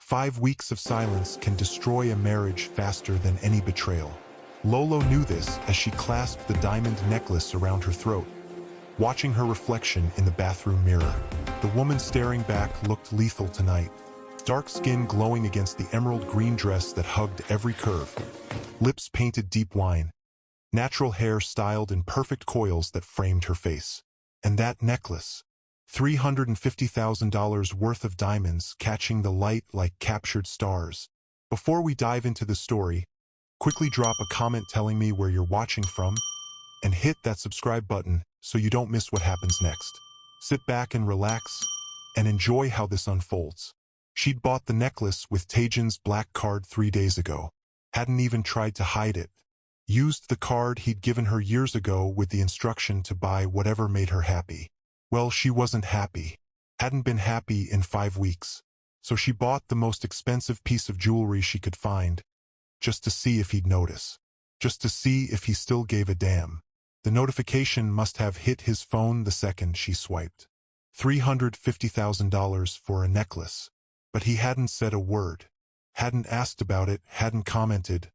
5 weeks of silence can destroy a marriage faster than any betrayal. Lolo knew this as she clasped the diamond necklace around her throat, watching her reflection in the bathroom mirror. The woman staring back looked lethal tonight, dark skin glowing against the emerald green dress that hugged every curve, lips painted deep wine, natural hair styled in perfect coils that framed her face. And that necklace, $350,000 worth of diamonds catching the light like captured stars. Before we dive into the story, quickly drop a comment telling me where you're watching from, and hit that subscribe button so you don't miss what happens next. Sit back and relax, and enjoy how this unfolds. She'd bought the necklace with Taejin's black card 3 days ago. Hadn't even tried to hide it. Used the card he'd given her years ago with the instruction to buy whatever made her happy. Well, she wasn't happy. Hadn't been happy in 5 weeks. So she bought the most expensive piece of jewelry she could find, just to see if he'd notice. Just to see if he still gave a damn. The notification must have hit his phone the second she swiped. $350,000 for a necklace. But he hadn't said a word. Hadn't asked about it, hadn't commented.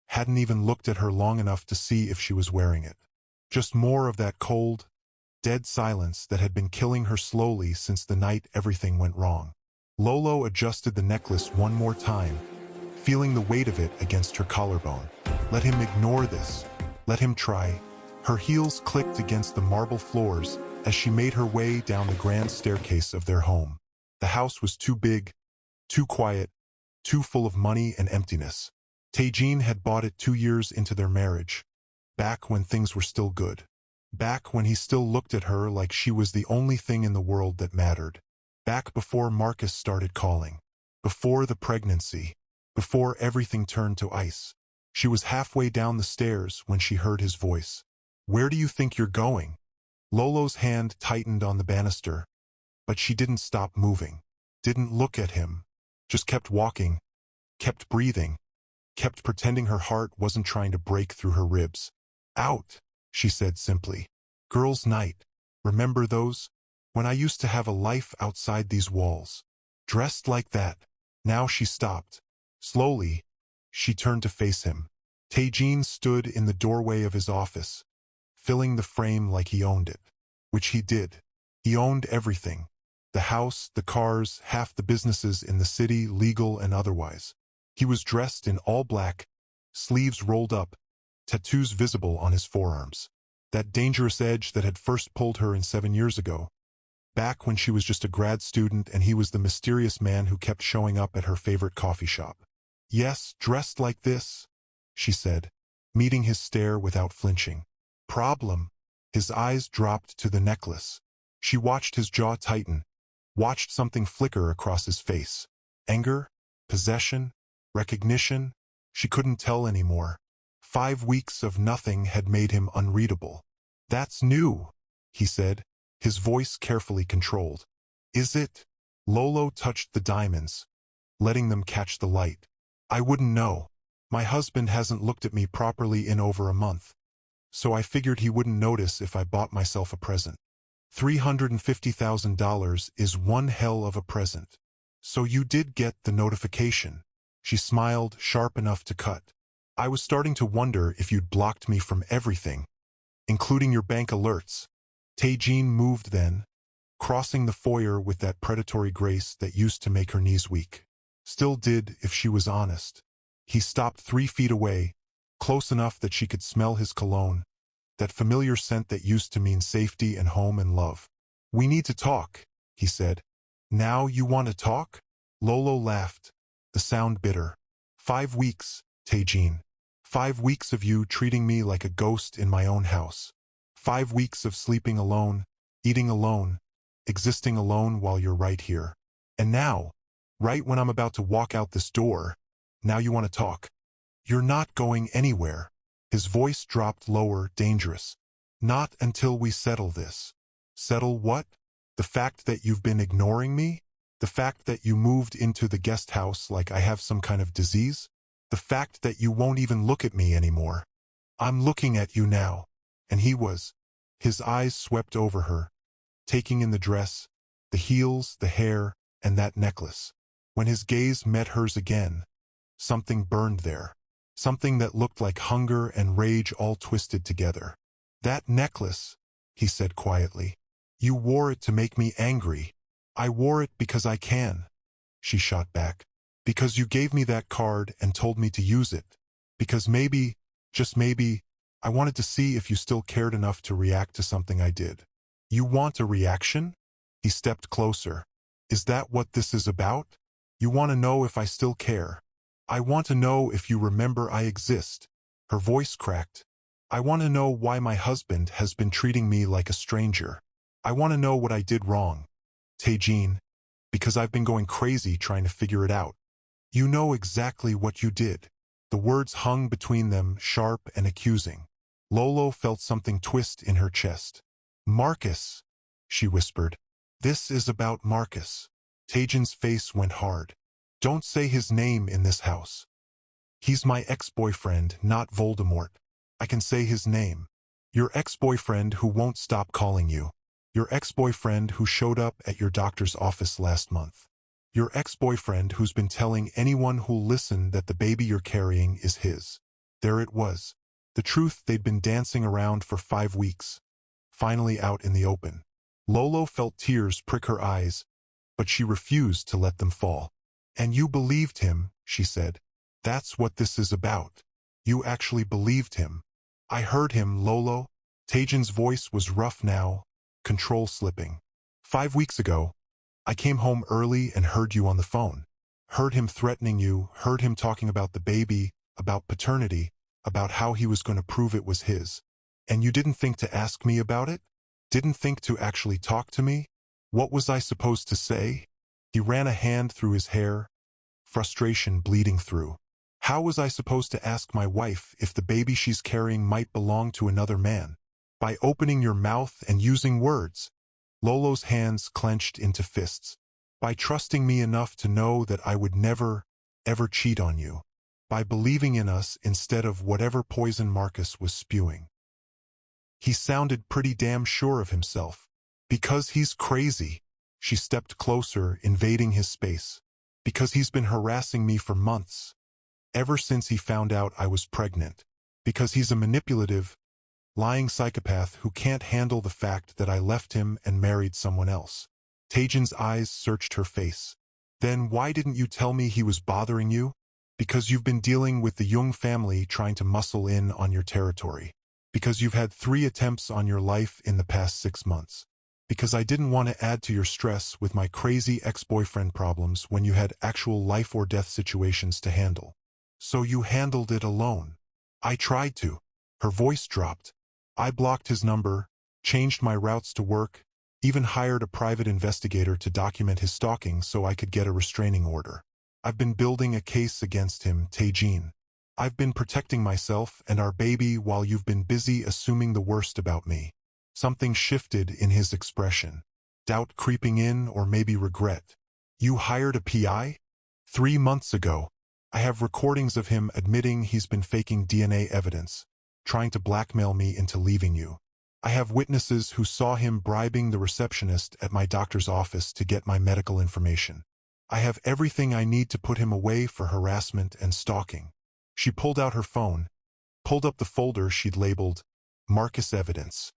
Hadn't even looked at her long enough to see if she was wearing it. Just more of that cold, dead silence that had been killing her slowly since the night everything went wrong. Lolo adjusted the necklace one more time, feeling the weight of it against her collarbone. Let him ignore this. Let him try. Her heels clicked against the marble floors as she made her way down the grand staircase of their home. The house was too big, too quiet, too full of money and emptiness. Taejin had bought it 2 years into their marriage, back when things were still good. Back when he still looked at her like she was the only thing in the world that mattered. Back before Marcus started calling. Before the pregnancy. Before everything turned to ice. She was halfway down the stairs when she heard his voice. "Where do you think you're going?" Lolo's hand tightened on the banister, but she didn't stop moving. Didn't look at him. Just kept walking. Kept breathing. Kept pretending her heart wasn't trying to break through her ribs. "Out," she said simply. "Girls' night. Remember those? When I used to have a life outside these walls. Dressed like that." Now she stopped. Slowly, she turned to face him. Taejin stood in the doorway of his office, filling the frame like he owned it. Which he did. He owned everything. The house, the cars, half the businesses in the city, legal and otherwise. He was dressed in all black, sleeves rolled up, tattoos visible on his forearms. That dangerous edge that had first pulled her in 7 years ago. Back when she was just a grad student and he was the mysterious man who kept showing up at her favorite coffee shop. "Yes, dressed like this," she said, meeting his stare without flinching. "Problem?" His eyes dropped to the necklace. She watched his jaw tighten, watched something flicker across his face. Anger? Possession? Recognition? She couldn't tell anymore. 5 weeks of nothing had made him unreadable. "That's new," he said, his voice carefully controlled. "Is it?" Lolo touched the diamonds, letting them catch the light. "I wouldn't know. My husband hasn't looked at me properly in over a month. So I figured he wouldn't notice if I bought myself a present. $350,000 is one hell of a present. So you did get the notification." She smiled, sharp enough to cut. "I was starting to wonder if you'd blocked me from everything, including your bank alerts." Taejin moved then, crossing the foyer with that predatory grace that used to make her knees weak. Still did, if she was honest. He stopped 3 feet away, close enough that she could smell his cologne, that familiar scent that used to mean safety and home and love. "We need to talk," he said. "Now you want to talk?" Lolo laughed, the sound bitter. 5 weeks, Taejin. 5 weeks of you treating me like a ghost in my own house. 5 weeks of sleeping alone, eating alone, existing alone while you're right here. And now, right when I'm about to walk out this door, now you want to talk. You're not going anywhere. His voice dropped lower, dangerous. "Not until we settle this." "Settle what?" "The fact that you've been ignoring me? The fact that you moved into the guest house like I have some kind of disease? The fact that you won't even look at me anymore?" "I'm looking at you now." And he was. His eyes swept over her, taking in the dress, the heels, the hair, and that necklace. When his gaze met hers again, something burned there. Something that looked like hunger and rage all twisted together. "That necklace," he said quietly. "You wore it to make me angry." "I wore it because I can," she shot back. "Because you gave me that card and told me to use it. Because maybe, just maybe, I wanted to see if you still cared enough to react to something I did." "You want a reaction?" He stepped closer. "Is that what this is about? You want to know if I still care? I want to know if you remember I exist." Her voice cracked. "I want to know why my husband has been treating me like a stranger. I want to know what I did wrong, Taejin, because I've been going crazy trying to figure it out." "You know exactly what you did." The words hung between them, sharp and accusing. Lolo felt something twist in her chest. "Marcus," she whispered. "This is about Marcus." Taejin's face went hard. "Don't say his name in this house. He's my ex-boyfriend, not Voldemort. I can say his name. Your ex-boyfriend who won't stop calling you. Your ex-boyfriend who showed up at your doctor's office last month. Your ex-boyfriend who's been telling anyone who'll listen that the baby you're carrying is his." There it was. The truth they'd been dancing around for 5 weeks. Finally out in the open. Lolo felt tears prick her eyes, but she refused to let them fall. "And you believed him," she said. "That's what this is about. You actually believed him." "I heard him, Lolo." Taejin's voice was rough now, control slipping. 5 weeks ago, I came home early and heard you on the phone. Heard him threatening you, heard him talking about the baby, about paternity, about how he was going to prove it was his. And you didn't think to ask me about it? Didn't think to actually talk to me? What was I supposed to say?" He ran a hand through his hair, frustration bleeding through. "How was I supposed to ask my wife if the baby she's carrying might belong to another man? By opening your mouth and using words." Lolo's hands clenched into fists. "By trusting me enough to know that I would never, ever cheat on you. By believing in us instead of whatever poison Marcus was spewing." He sounded pretty damn sure of himself. "Because he's crazy." She stepped closer, invading his space. "Because he's been harassing me for months. Ever since he found out I was pregnant. Because he's a manipulative, lying psychopath who can't handle the fact that I left him and married someone else." Taejin's eyes searched her face. "Then why didn't you tell me he was bothering you?" "Because you've been dealing with the Jung family trying to muscle in on your territory. Because you've had 3 attempts on your life in the past 6 months. Because I didn't want to add to your stress with my crazy ex-boyfriend problems when you had actual life or death situations to handle. So you handled it alone." "I tried to." Her voice dropped. "I blocked his number, changed my routes to work, even hired a private investigator to document his stalking so I could get a restraining order. I've been building a case against him, Taejin. I've been protecting myself and our baby while you've been busy assuming the worst about me." Something shifted in his expression. Doubt creeping in, or maybe regret. "You hired a PI? 3 months ago. I have recordings of him admitting he's been faking DNA evidence, trying to blackmail me into leaving you. I have witnesses who saw him bribing the receptionist at my doctor's office to get my medical information. I have everything I need to put him away for harassment and stalking." She pulled out her phone, pulled up the folder she'd labeled Marcus Evidence.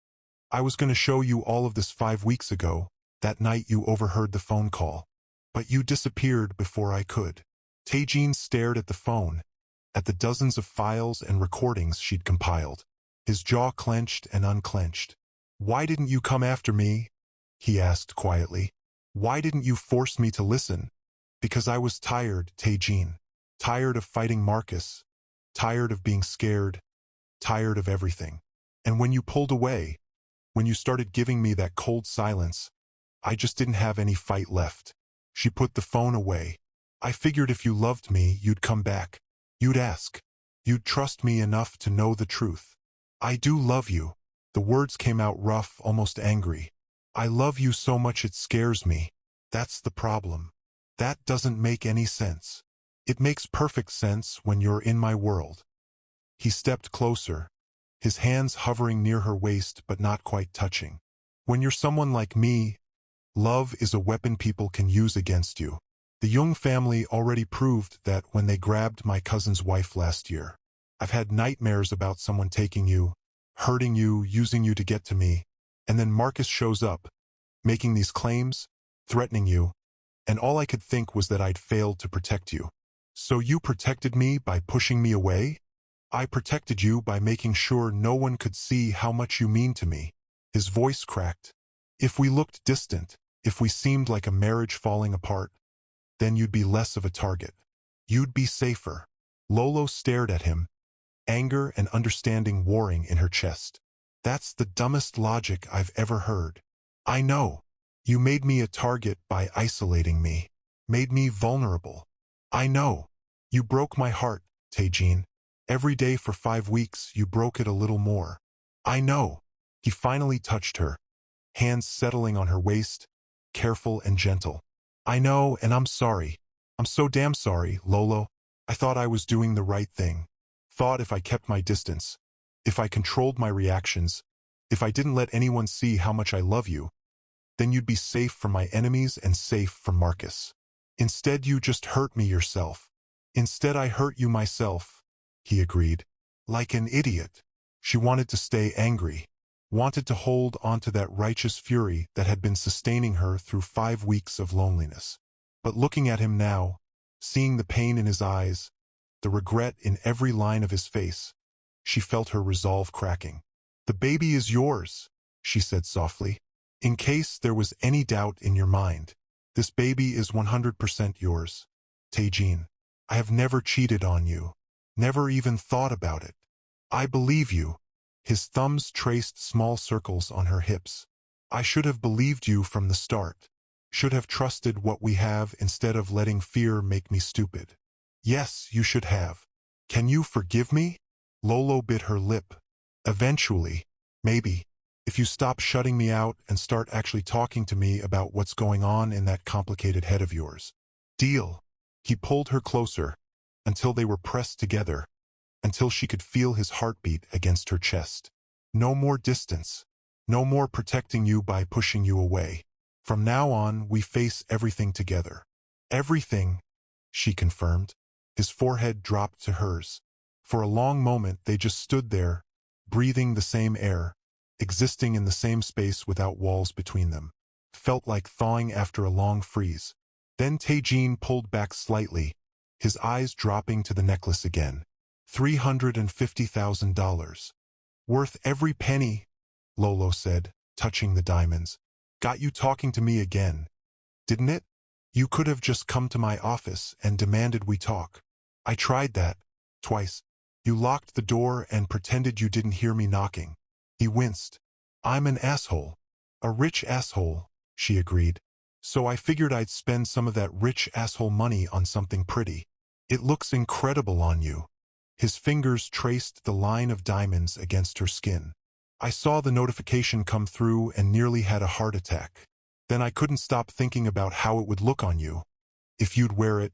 "I was going to show you all of this 5 weeks ago, that night you overheard the phone call. But you disappeared before I could." Taejin stared at the phone, at the dozens of files and recordings she'd compiled. His jaw clenched and unclenched. "Why didn't you come after me?" he asked quietly. "Why didn't you force me to listen?" "Because I was tired, Taejin. Tired of fighting Marcus. Tired of being scared. Tired of everything. And when you pulled away, when you started giving me that cold silence, I just didn't have any fight left." She put the phone away. "I figured if you loved me, you'd come back. You'd ask. You'd trust me enough to know the truth. I do love you." The words came out rough, almost angry. "I love you so much it scares me. That's the problem. That doesn't make any sense. It makes perfect sense when you're in my world." He stepped closer, his hands hovering near her waist but not quite touching. "When you're someone like me, love is a weapon people can use against you. The Jung family already proved that when they grabbed my cousin's wife last year. I've had nightmares about someone taking you, hurting you, using you to get to me, and then Marcus shows up, making these claims, threatening you, and all I could think was that I'd failed to protect you. So you protected me by pushing me away? I protected you by making sure no one could see how much you mean to me. His voice cracked. If we looked distant, if we seemed like a marriage falling apart, then you'd be less of a target. You'd be safer. Lolo stared at him, anger and understanding warring in her chest. That's the dumbest logic I've ever heard. I know. You made me a target by isolating me, made me vulnerable. I know. You broke my heart, Taejin. Every day for 5 weeks you broke it a little more. I know. He finally touched her, hands settling on her waist, careful and gentle. I know, and I'm sorry. I'm so damn sorry, Lolo. I thought I was doing the right thing. Thought if I kept my distance, if I controlled my reactions, if I didn't let anyone see how much I love you, then you'd be safe from my enemies and safe from Marcus. Instead, you just hurt me yourself. Instead, I hurt you myself, he agreed. Like an idiot. She wanted to stay angry, wanted to hold onto that righteous fury that had been sustaining her through 5 weeks of loneliness. But looking at him now, seeing the pain in his eyes, the regret in every line of his face, she felt her resolve cracking. The baby is yours, she said softly. In case there was any doubt in your mind, this baby is 100% yours. Taejin, I have never cheated on you, never even thought about it. I believe you. His thumbs traced small circles on her hips. I should have believed you from the start. Should have trusted what we have instead of letting fear make me stupid. Yes, you should have. Can you forgive me? Lolo bit her lip. Eventually, maybe, if you stop shutting me out and start actually talking to me about what's going on in that complicated head of yours. Deal. He pulled her closer, until they were pressed together, until she could feel his heartbeat against her chest. No more distance. No more protecting you by pushing you away. From now on, we face everything together. Everything, she confirmed. His forehead dropped to hers. For a long moment, they just stood there, breathing the same air, existing in the same space without walls between them. Felt like thawing after a long freeze. Then Taejin pulled back slightly, his eyes dropping to the necklace again. $350,000. Worth every penny, Lolo said, touching the diamonds. Got you talking to me again, didn't it? You could have just come to my office and demanded we talk. I tried that, twice. You locked the door and pretended you didn't hear me knocking. He winced. I'm an asshole. A rich asshole, she agreed. So I figured I'd spend some of that rich asshole money on something pretty. It looks incredible on you. His fingers traced the line of diamonds against her skin. I saw the notification come through and nearly had a heart attack. Then I couldn't stop thinking about how it would look on you. If you'd wear it,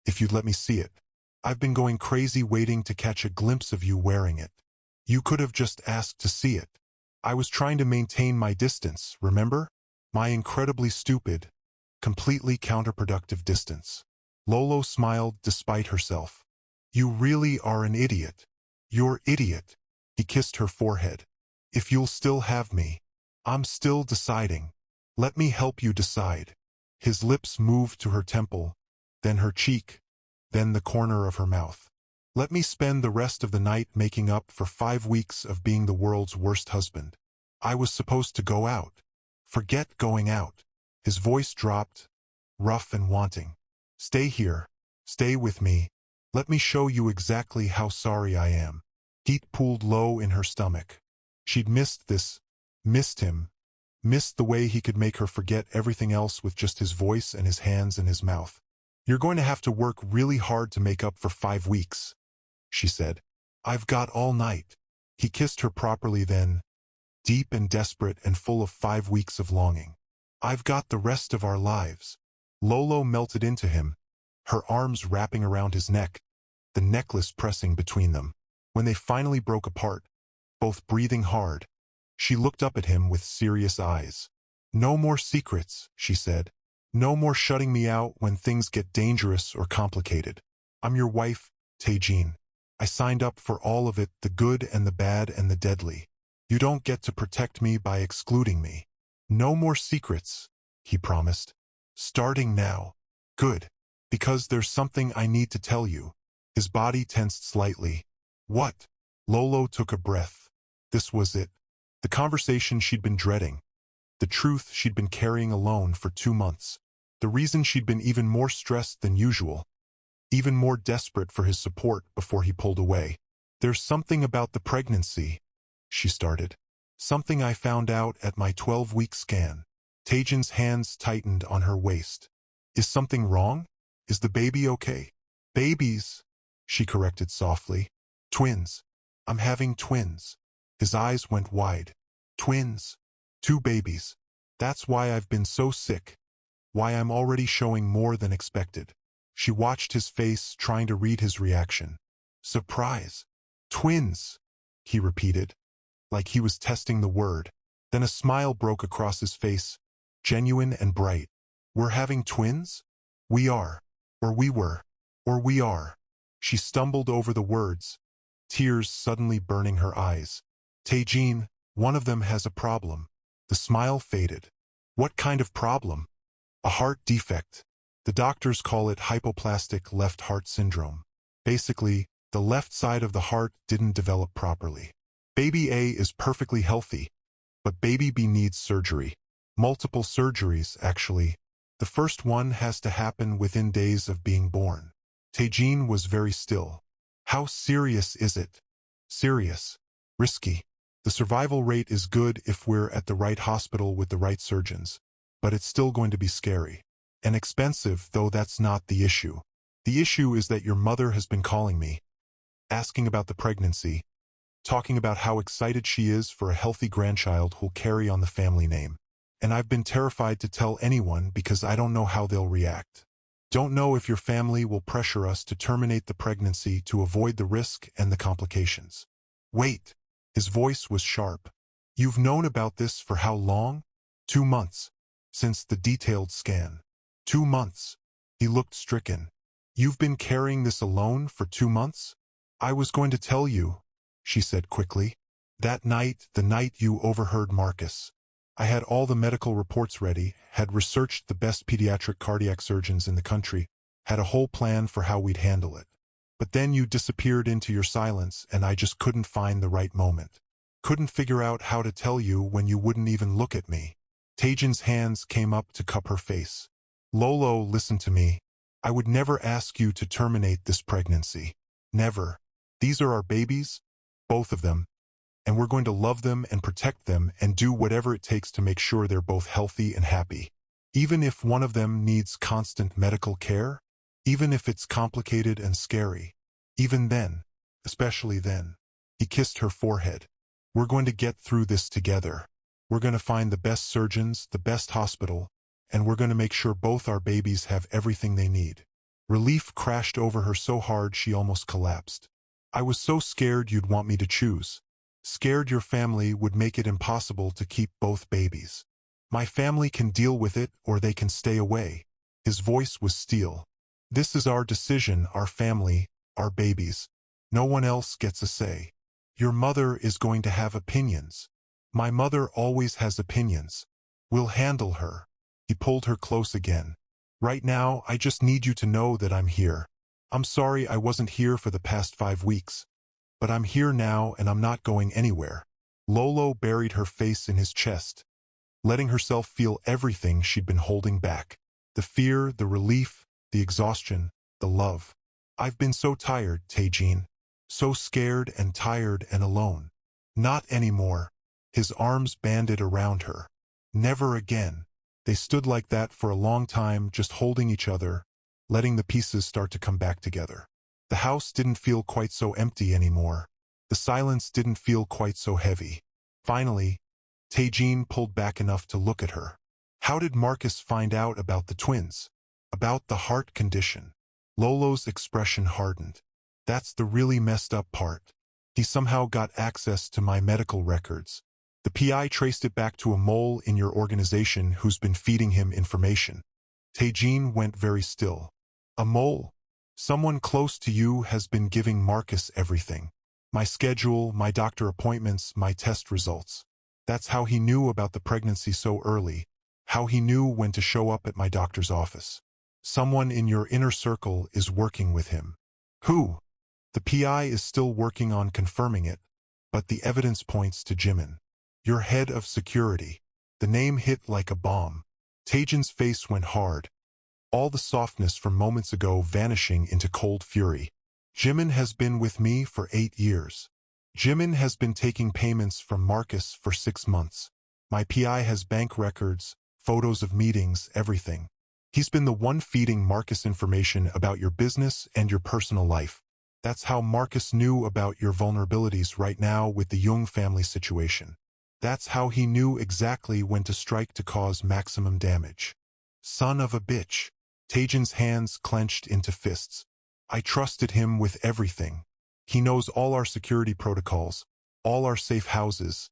if you'd let me see it. I've been going crazy waiting to catch a glimpse of you wearing it. You could have just asked to see it. I was trying to maintain my distance, remember? My incredibly stupid, completely counterproductive distance. Lolo smiled despite herself. You really are an idiot. You're idiot. He kissed her forehead. If you'll still have me. I'm still deciding. Let me help you decide. His lips moved to her temple, then her cheek, then the corner of her mouth. Let me spend the rest of the night making up for 5 weeks of being the world's worst husband. I was supposed to go out. Forget going out. His voice dropped, rough and wanting. Stay here. Stay with me. Let me show you exactly how sorry I am. Heat pooled low in her stomach. She'd missed this, missed him, missed the way he could make her forget everything else with just his voice and his hands and his mouth. You're going to have to work really hard to make up for 5 weeks, she said. I've got all night. He kissed her properly then, deep and desperate and full of 5 weeks of longing. I've got the rest of our lives. Lolo melted into him, her arms wrapping around his neck, the necklace pressing between them. When they finally broke apart, both breathing hard, she looked up at him with serious eyes. No more secrets, she said. No more shutting me out when things get dangerous or complicated. I'm your wife, Taejin. I signed up for all of it, the good and the bad and the deadly. You don't get to protect me by excluding me. No more secrets, he promised. Starting now. Good. Because there's something I need to tell you. His body tensed slightly. What? Lolo took a breath. This was it. The conversation she'd been dreading. The truth she'd been carrying alone for 2 months. The reason she'd been even more stressed than usual. Even more desperate for his support before he pulled away. There's something about the pregnancy, she started. Something I found out at my 12-week scan. Taejin's hands tightened on her waist. Is something wrong? Is the baby okay? Babies, she corrected softly. Twins. I'm having twins. His eyes went wide. Twins. 2 babies. That's why I've been so sick. Why I'm already showing more than expected. She watched his face, trying to read his reaction. Surprise. Twins, he repeated, like he was testing the word. Then a smile broke across his face, genuine and bright. We're having twins? We are. Or we were. Or we are. She stumbled over the words, tears suddenly burning her eyes. Taejin, one of them has a problem. The smile faded. What kind of problem? A heart defect. The doctors call it hypoplastic left heart syndrome. Basically, the left side of the heart didn't develop properly. Baby A is perfectly healthy, but baby B needs surgery. Multiple surgeries, actually. The first one has to happen within days of being born. Taejin was very still. How serious is it? Serious. Risky. The survival rate is good if we're at the right hospital with the right surgeons, but it's still going to be scary. And expensive, though that's not the issue. The issue is that your mother has been calling me, asking about the pregnancy, talking about how excited she is for a healthy grandchild who'll carry on the family name. And I've been terrified to tell anyone because I don't know how they'll react. Don't know if your family will pressure us to terminate the pregnancy to avoid the risk and the complications. Wait. His voice was sharp. You've known about this for how long? 2 months. Since the detailed scan. 2 months. He looked stricken. You've been carrying this alone for 2 months? I was going to tell you, she said quickly. That night, the night you overheard Marcus. I had all the medical reports ready, had researched the best pediatric cardiac surgeons in the country, had a whole plan for how we'd handle it. But then you disappeared into your silence and I just couldn't find the right moment. Couldn't figure out how to tell you when you wouldn't even look at me. Taejin's hands came up to cup her face. Lolo, listen to me. I would never ask you to terminate this pregnancy. Never. These are our babies, both of them, and we're going to love them and protect them and do whatever it takes to make sure they're both healthy and happy. Even if one of them needs constant medical care, even if it's complicated and scary, even then, especially then. He kissed her forehead. We're going to get through this together. We're going to find the best surgeons, the best hospital, and we're going to make sure both our babies have everything they need. Relief crashed over her so hard she almost collapsed. I was so scared you'd want me to choose. Scared your family would make it impossible to keep both babies. My family can deal with it or they can stay away. His voice was steel. This is our decision, our family, our babies. No one else gets a say. Your mother is going to have opinions. My mother always has opinions. We'll handle her. He pulled her close again. Right now, I just need you to know that I'm here. I'm sorry I wasn't here for the past 5 weeks. But I'm here now and I'm not going anywhere. Lolo buried her face in his chest, letting herself feel everything she'd been holding back. The fear, the relief, the exhaustion, the love. I've been so tired, Taejin. So scared and tired and alone. Not anymore. His arms banded around her. Never again. They stood like that for a long time, just holding each other, letting the pieces start to come back together. The house didn't feel quite so empty anymore. The silence didn't feel quite so heavy. Finally, Taejin pulled back enough to look at her. How did Marcus find out about the twins? About the heart condition? Lolo's expression hardened. That's the really messed up part. He somehow got access to my medical records. The PI traced it back to a mole in your organization who's been feeding him information. Taejin went very still. A mole? Someone close to you has been giving Marcus everything. My schedule, my doctor appointments, my test results. That's how he knew about the pregnancy so early, how he knew when to show up at my doctor's office. Someone in your inner circle is working with him. Who? The PI is still working on confirming it, but the evidence points to Jimin. Your head of security. The name hit like a bomb. Taejin's face went hard, all the softness from moments ago vanishing into cold fury. Jimin has been with me for 8 years. Jimin has been taking payments from Marcus for 6 months. My PI has bank records, photos of meetings, everything. He's been the one feeding Marcus information about your business and your personal life. That's how Marcus knew about your vulnerabilities right now with the Jung family situation. That's how he knew exactly when to strike to cause maximum damage. Son of a bitch. Taejin's hands clenched into fists. I trusted him with everything. He knows all our security protocols, all our safe houses,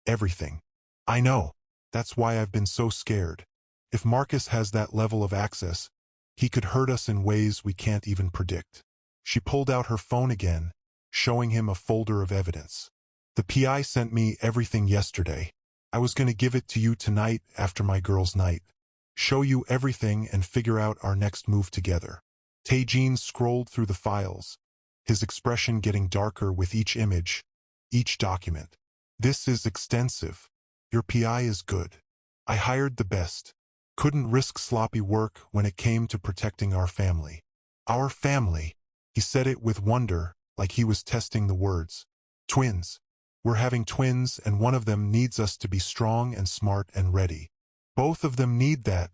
everything. I know. That's why I've been so scared. If Marcus has that level of access, he could hurt us in ways we can't even predict. She pulled out her phone again, showing him a folder of evidence. The PI sent me everything yesterday. I was going to give it to you tonight after my girls' night. Show you everything and figure out our next move together. Taejin scrolled through the files, his expression getting darker with each image, each document. This is extensive. Your PI is good. I hired the best. Couldn't risk sloppy work when it came to protecting our family. Our family. He said it with wonder, like he was testing the words. Twins. We're having twins, and one of them needs us to be strong and smart and ready. Both of them need that,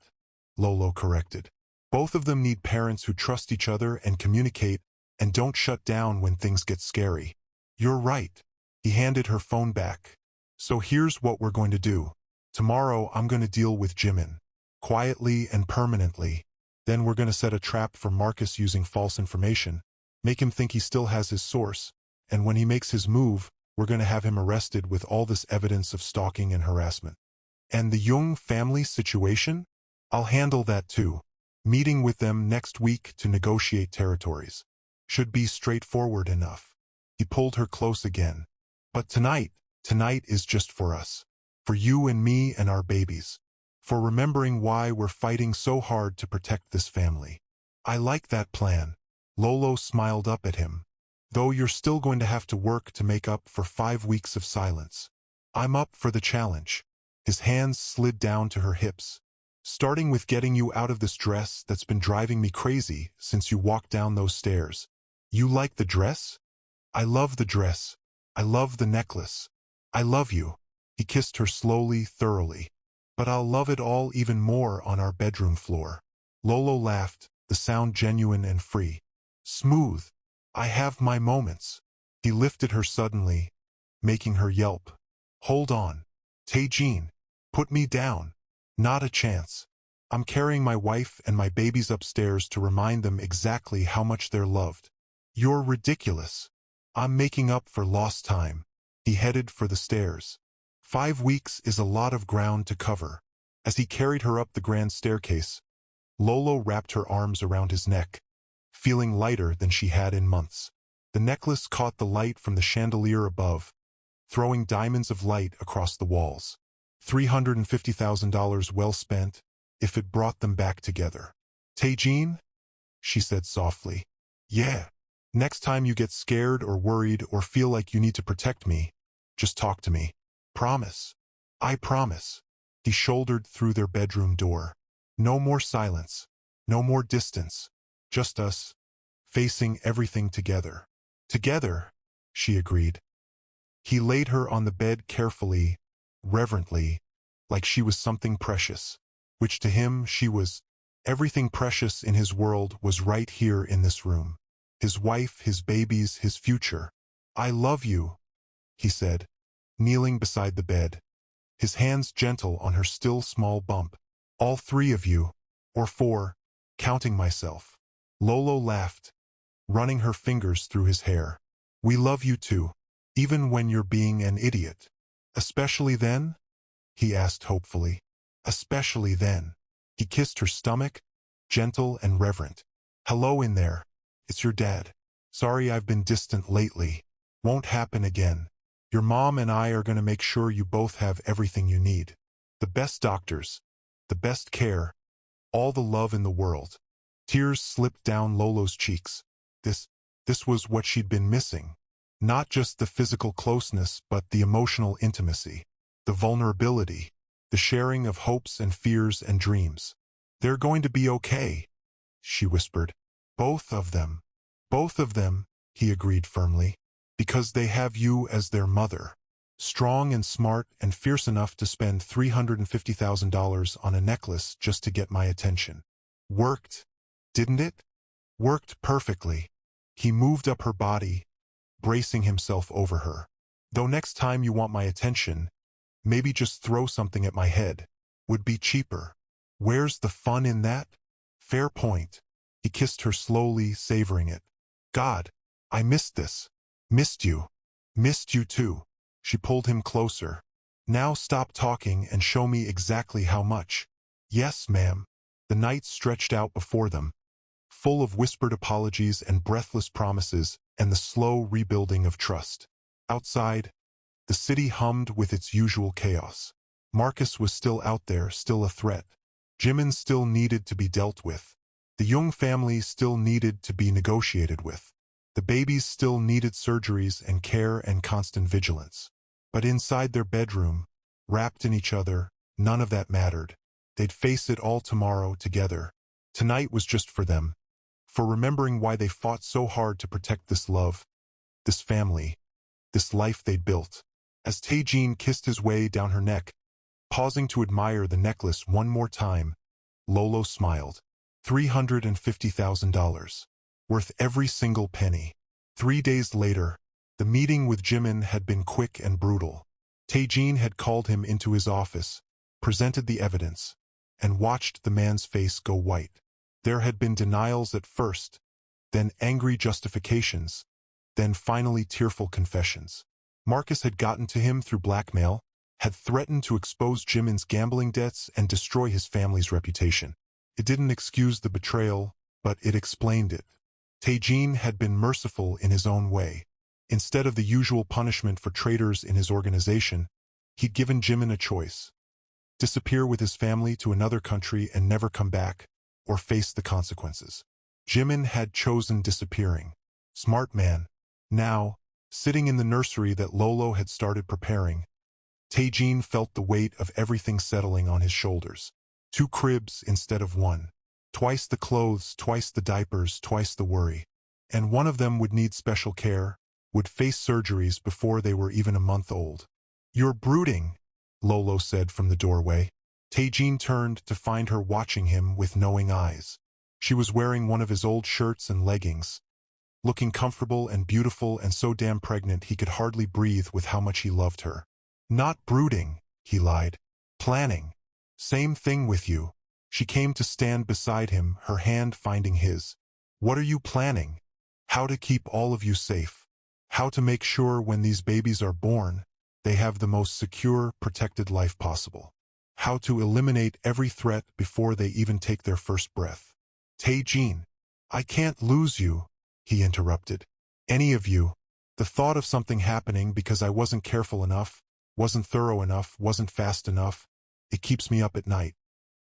Lolo corrected. Both of them need parents who trust each other and communicate and don't shut down when things get scary. You're right. He handed her phone back. So here's what we're going to do. Tomorrow I'm going to deal with Jimin. Quietly and permanently. Then we're going to set a trap for Marcus using false information, make him think he still has his source, and when he makes his move, we're going to have him arrested with all this evidence of stalking and harassment. And the Jung family situation? I'll handle that too. Meeting with them next week to negotiate territories. Should be straightforward enough. He pulled her close again. But tonight is just for us. For you and me and our babies. For remembering why we're fighting so hard to protect this family. I like that plan. Lolo smiled up at him. Though you're still going to have to work to make up for 5 weeks of silence. I'm up for the challenge. His hands slid down to her hips. Starting with getting you out of this dress that's been driving me crazy since you walked down those stairs. You like the dress? I love the dress. I love the necklace. I love you. He kissed her slowly, thoroughly. But I'll love it all even more on our bedroom floor. Lolo laughed, the sound genuine and free. Smooth. I have my moments. He lifted her suddenly, making her yelp. Hold on. Taejin. Put me down. Not a chance. I'm carrying my wife and my babies upstairs to remind them exactly how much they're loved. You're ridiculous. I'm making up for lost time. He headed for the stairs. 5 weeks is a lot of ground to cover. As he carried her up the grand staircase, Lolo wrapped her arms around his neck, feeling lighter than she had in months. The necklace caught the light from the chandelier above, throwing diamonds of light across the walls. $350,000 well spent, if it brought them back together. Taejin? She said softly. Yeah. Next time you get scared or worried or feel like you need to protect me, just talk to me. Promise. I promise. He shouldered through their bedroom door. No more silence. No more distance. Just us, facing everything together. Together, she agreed. He laid her on the bed carefully, reverently, like she was something precious, which to him she was. Everything precious in his world was right here in this room. His wife, his babies, his future. I love you, he said, kneeling beside the bed, his hands gentle on her still small bump. All 3 of you, or 4, counting myself. Lolo laughed, running her fingers through his hair. We love you too, even when you're being an idiot. Especially then? He asked hopefully. Especially then. He kissed her stomach, gentle and reverent. "Hello in there. It's your dad. Sorry I've been distant lately. Won't happen again. Your mom and I are going to make sure you both have everything you need. The best doctors, the best care, all the love in the world." Tears slipped down Lolo's cheeks. This was what she'd been missing. Not just the physical closeness, but the emotional intimacy, the vulnerability, the sharing of hopes and fears and dreams. "They're going to be okay," she whispered. "Both of them. Both of them," he agreed firmly. "Because they have you as their mother. Strong and smart and fierce enough to spend $350,000 on a necklace just to get my attention. Worked, didn't it? Worked perfectly." He moved up her body, bracing himself over her. "Though next time you want my attention, maybe just throw something at my head. Would be cheaper. Where's the fun in that?" "Fair point." He kissed her slowly, savoring it. "God, I missed this. Missed you. Missed you too." She pulled him closer. "Now stop talking and show me exactly how much." "Yes, ma'am." The night stretched out before them, full of whispered apologies and breathless promises and the slow rebuilding of trust. Outside, the city hummed with its usual chaos. Marcus was still out there, still a threat. Jimin still needed to be dealt with. The Jung family still needed to be negotiated with. The babies still needed surgeries and care and constant vigilance. But inside their bedroom, wrapped in each other, none of that mattered. They'd face it all tomorrow together. Tonight was just for them, for remembering why they fought so hard to protect this love, this family, this life they'd built. As Taejin kissed his way down her neck, pausing to admire the necklace one more time, Lolo smiled. $350,000. Worth every single penny. 3 days later, the meeting with Jimin had been quick and brutal. Taejin had called him into his office, presented the evidence, and watched the man's face go white. There had been denials at first, then angry justifications, then finally tearful confessions. Marcus had gotten to him through blackmail, had threatened to expose Jimin's gambling debts and destroy his family's reputation. It didn't excuse the betrayal, but it explained it. Taejin had been merciful in his own way. Instead of the usual punishment for traitors in his organization, he'd given Jimin a choice: disappear with his family to another country and never come back, or face the consequences. Jimin had chosen disappearing. Smart man. Now, sitting in the nursery that Lolo had started preparing, Taejin felt the weight of everything settling on his shoulders. 2 cribs instead of 1. Twice the clothes, twice the diapers, twice the worry. And one of them would need special care, would face surgeries before they were even a month old. "You're brooding," Lolo said from the doorway. Taejin turned to find her watching him with knowing eyes. She was wearing one of his old shirts and leggings, looking comfortable and beautiful and so damn pregnant he could hardly breathe with how much he loved her. "Not brooding," he lied. "Planning. Same thing with you." She came to stand beside him, her hand finding his. "What are you planning? How to keep all of you safe. How to make sure when these babies are born, they have the most secure, protected life possible. How to eliminate every threat before they even take their first breath." "Taejin, I can't lose you," he interrupted. "Any of you. The thought of something happening because I wasn't careful enough, wasn't thorough enough, wasn't fast enough, it keeps me up at night."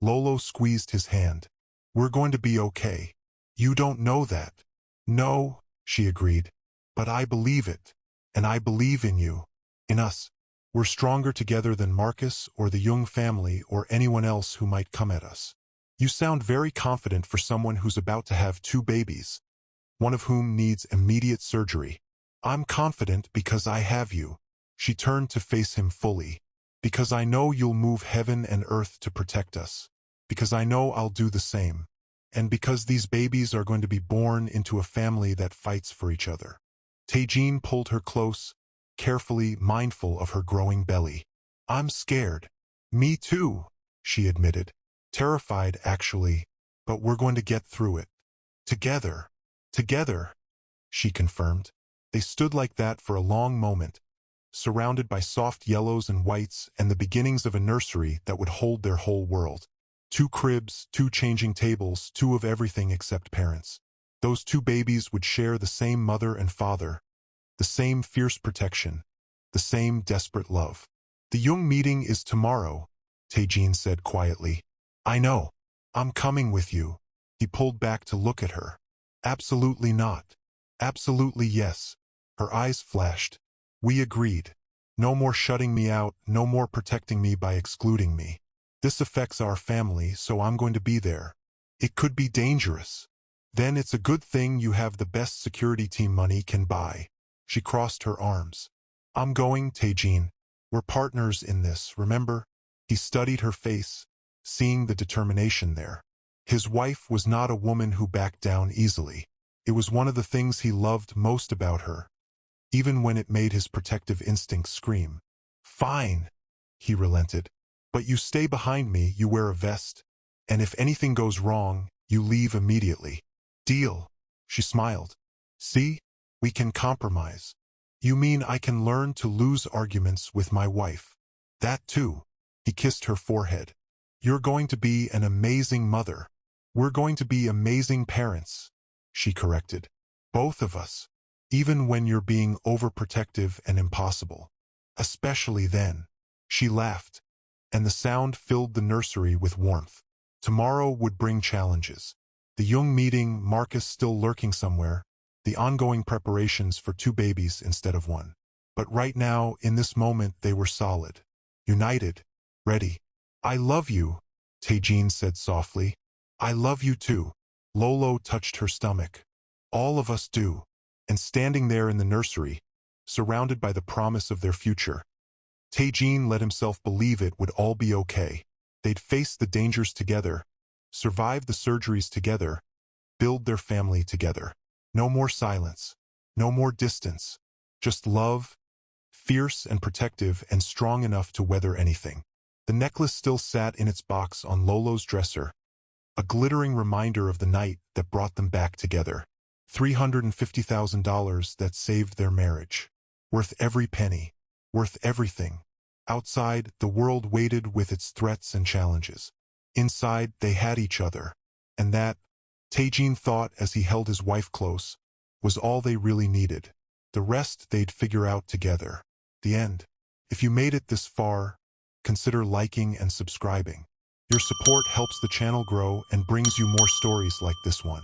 Lolo squeezed his hand. "We're going to be okay. You don't know that." "No," she agreed. "But I believe it. And I believe in you. In us. We're stronger together than Marcus or the Jung family or anyone else who might come at us." "You sound very confident for someone who's about to have 2 babies, one of whom needs immediate surgery." "I'm confident because I have you." She turned to face him fully. "Because I know you'll move heaven and earth to protect us. Because I know I'll do the same. And because these babies are going to be born into a family that fights for each other." Taejin pulled her close, carefully mindful of her growing belly. "I'm scared." "Me too," she admitted. "Terrified, actually. But we're going to get through it. Together." "Together," she confirmed. They stood like that for a long moment, surrounded by soft yellows and whites and the beginnings of a nursery that would hold their whole world. 2 cribs, 2 changing tables, 2 of everything except parents. Those 2 babies would share the same mother and father, the same fierce protection, the same desperate love. The Jung meeting is tomorrow, Taejin said quietly. I know. I'm coming with you. He pulled back to look at her. Absolutely not. Absolutely yes. Her eyes flashed. We agreed. No more shutting me out, no more protecting me by excluding me. This affects our family, so I'm going to be there. It could be dangerous. Then it's a good thing you have the best security team money can buy. She crossed her arms. I'm going, Taejin. We're partners in this, remember? He studied her face, seeing the determination there. His wife was not a woman who backed down easily. It was one of the things he loved most about her, even when it made his protective instincts scream. Fine, he relented. But you stay behind me, you wear a vest, and if anything goes wrong, you leave immediately. Deal. She smiled. See? We can compromise. You mean I can learn to lose arguments with my wife? That too. He kissed her forehead. You're going to be an amazing mother. We're going to be amazing parents, she corrected. Both of us. Even when you're being overprotective and impossible. Especially then. She laughed, and the sound filled the nursery with warmth. Tomorrow would bring challenges. The Jung meeting, Marcus still lurking somewhere, the ongoing preparations for 2 babies instead of 1. But right now, in this moment, they were solid. United. Ready. I love you, Taejin said softly. I love you too. Lolo touched her stomach. All of us do. And standing there in the nursery, surrounded by the promise of their future, Taejin let himself believe it would all be okay. They'd face the dangers together, survive the surgeries together, build their family together. No more silence, no more distance, just love, fierce and protective and strong enough to weather anything. The necklace still sat in its box on Lolo's dresser, a glittering reminder of the night that brought them back together. $350,000 that saved their marriage. Worth every penny. Worth everything. Outside, the world waited with its threats and challenges. Inside, they had each other. And that, Taejin thought as he held his wife close, was all they really needed. The rest they'd figure out together. The end. If you made it this far, consider liking and subscribing. Your support helps the channel grow and brings you more stories like this one.